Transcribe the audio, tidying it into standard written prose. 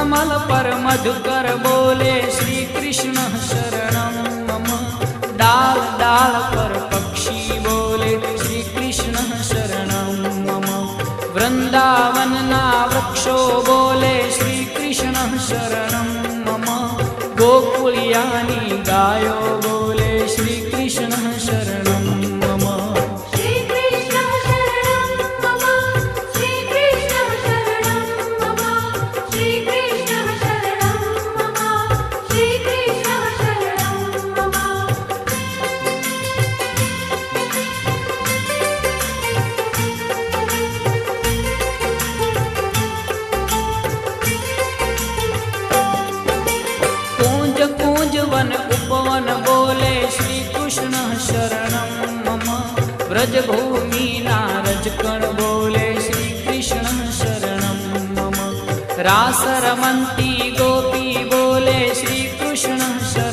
कमल पर मधुकर बोले श्री कृष्ण शरणं मम। डाल डाल पर पक्षी बोले श्री कृष्ण शरणं मम। वृंदावन ना वृक्षो बोले श्री कृष्ण शरणं मम। गोकुलियानी गायो बोले श्री कृष्ण शरणं मम। श्री कृष्ण शरणं मम। श्री कृष्ण शरणं मम। श्री कृष्ण शरणं मम। श्री कृष्ण शरणं मम। कूंज कूंज वन उपवन बोले श्री कृष्ण शरणं मम। व्रजभूमि नारजकण बोले श्री कृष्ण शरणं मम। रास रमन्ती गोपी बोले श्री कृष्ण शरणं